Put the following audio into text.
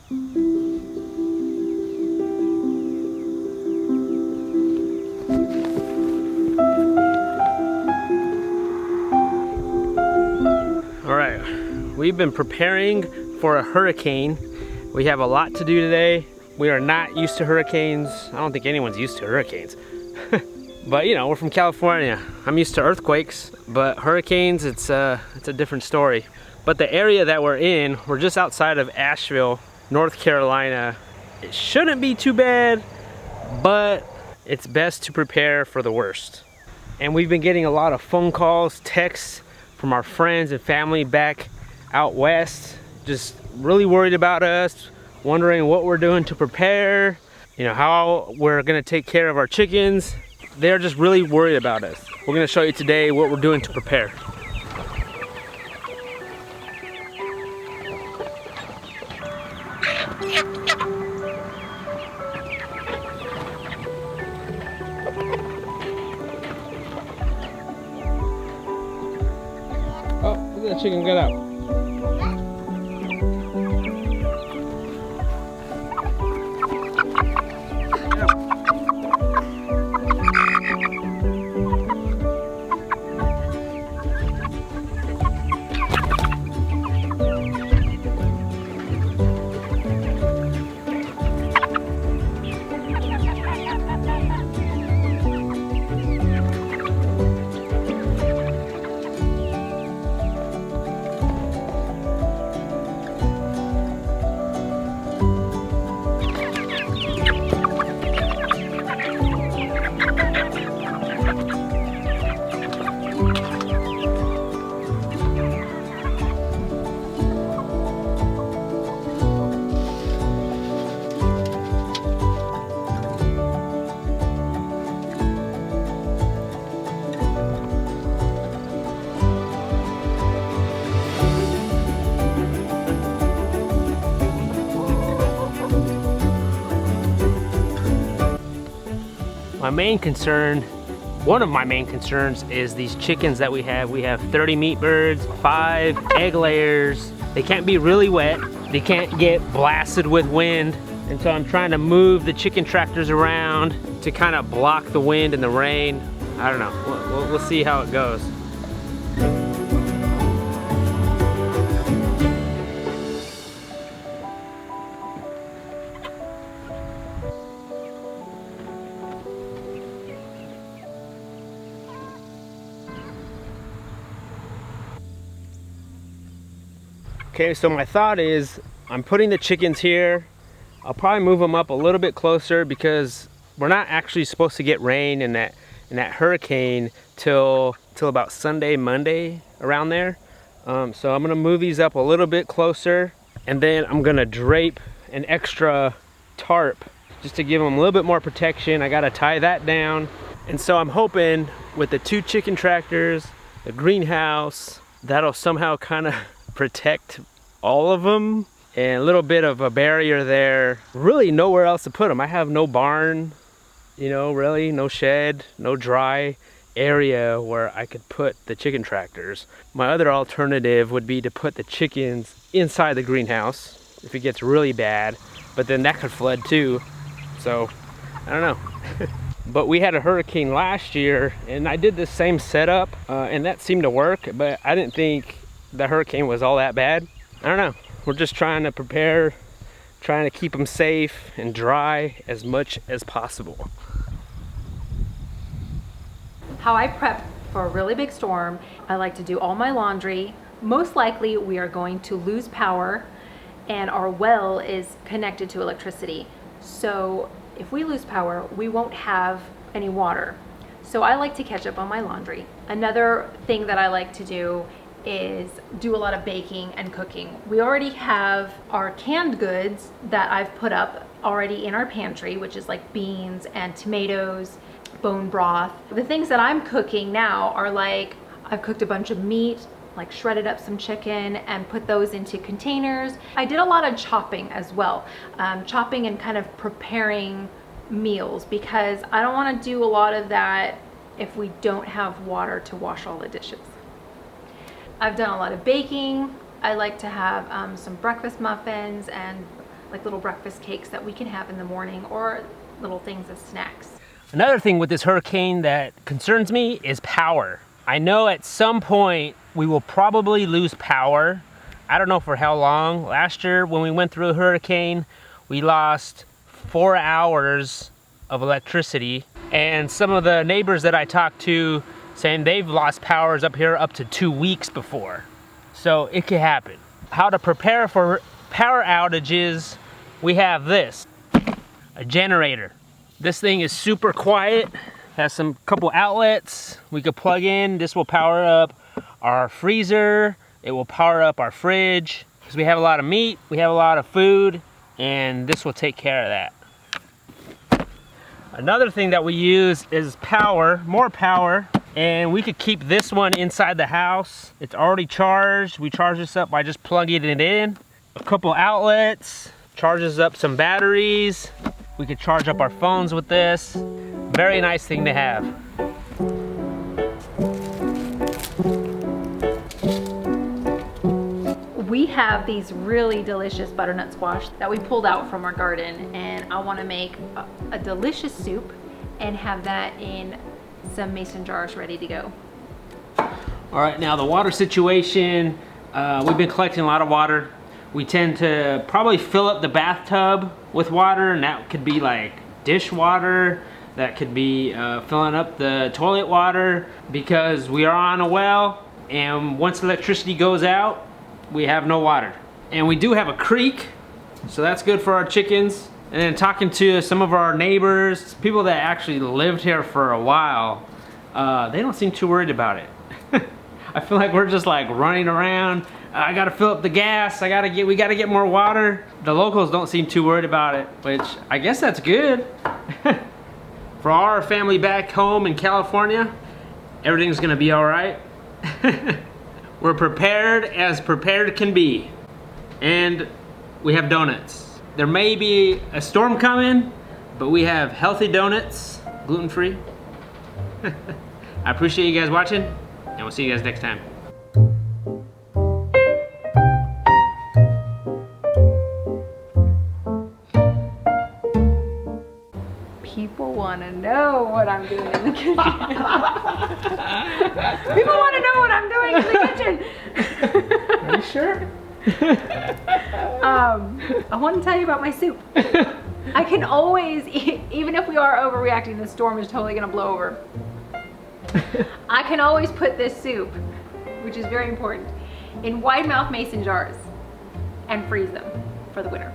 All right, we've been preparing for a hurricane. We have a lot to do today. We are not used to hurricanes. I don't think anyone's used to hurricanes. But you know, we're from California. I'm used to earthquakes, but hurricanes, it's a different story. But the area that we're in, we're just outside of Asheville, North Carolina. It shouldn't be too bad, but it's best to prepare for the worst. And we've been getting a lot of phone calls, texts from our friends and family back out west, just really worried about us, wondering what we're doing to prepare, you know, how we're gonna take care of our chickens. They're just really worried about us. We're gonna show you today what we're doing to prepare. Oh, look at that chicken get out. My main concern, one of my main concerns is these chickens that we have. We have 30 meat birds, 5 egg layers. They can't be really wet. They can't get blasted with wind. And so I'm trying to move the chicken tractors around to kind of block the wind and the rain. I don't know, we'll see how it goes. Okay, so my thought is I'm putting the chickens here. I'll probably move them up a little bit closer because we're not actually supposed to get rain in that hurricane till about Sunday, Monday, around there. So I'm gonna move these up a little bit closer, and then I'm gonna drape an extra tarp just to give them a little bit more protection. I gotta tie that down. And so I'm hoping with the 2 chicken tractors, the greenhouse, that'll somehow kind of protect all of them, and a little bit of a barrier there. Really nowhere else to put them. I have no barn, you know, really no shed, no dry area where I could put the chicken tractors. My other alternative would be to put the chickens inside the greenhouse if it gets really bad, but then that could flood too. So I don't know. But we had a hurricane last year and I did this same setup and that seemed to work, but I didn't think the hurricane was all that bad. I don't know. We're just trying to prepare, trying to keep them safe and dry as much as possible. How I prep for a really big storm, I like to do all my laundry. Most likely we are going to lose power and our well is connected to electricity. So if we lose power, we won't have any water. So I like to catch up on my laundry. Another thing that I like to do is do a lot of baking and cooking. We already have our canned goods that I've put up already in our pantry, which is like beans and tomatoes, bone broth. The things that I'm cooking now are like, I've cooked a bunch of meat, like shredded up some chicken and put those into containers. I did a lot of chopping as well, chopping and kind of preparing meals because I don't want to do a lot of that if we don't have water to wash all the dishes. I've done a lot of baking. I like to have some breakfast muffins and like little breakfast cakes that we can have in the morning, or little things as snacks. Another thing with this hurricane that concerns me is power. I know at some point we will probably lose power. I don't know for how long. Last year when we went through a hurricane, we lost 4 hours of electricity. And some of the neighbors that I talked to saying they've lost powers up here up to 2 weeks before. So it could happen. How to prepare for power outages, we have this, a generator. This thing is super quiet, has some couple outlets we could plug in. This will power up our freezer, it will power up our fridge, because we have a lot of meat, we have a lot of food, and this will take care of that. Another thing that we use is power, more power, and we could keep this one inside the house. It's already charged. We charge this up by just plugging it in. A couple outlets, charges up some batteries. We could charge up our phones with this. Very nice thing to have. We have these really delicious butternut squash that we pulled out from our garden, and I want to make a delicious soup and have that in some mason jars ready to go. All right, now the water situation, we've been collecting a lot of water. We tend to probably fill up the bathtub with water, and that could be like dishwater, that could be filling up the toilet water, because we are on a well, and once electricity goes out, we have no water. And we do have a creek, so that's good for our chickens. And then talking to some of our neighbors, people that actually lived here for a while, they don't seem too worried about it. I feel like we're just like running around. I gotta fill up the gas, we gotta get more water. The locals don't seem too worried about it, which I guess that's good. For our family back home in California, everything's gonna be all right. We're prepared as prepared can be. And we have donuts. There may be a storm coming, but we have healthy donuts, gluten-free. I appreciate you guys watching, and we'll see you guys next time. People want to know what I'm doing in the kitchen. People want to know what I'm doing in the kitchen. Are you sure? I want to tell you about my soup. I can always, even if we are overreacting, the storm is totally going to blow over. I can always put this soup, which is very important, in wide mouth mason jars and freeze them for the winter.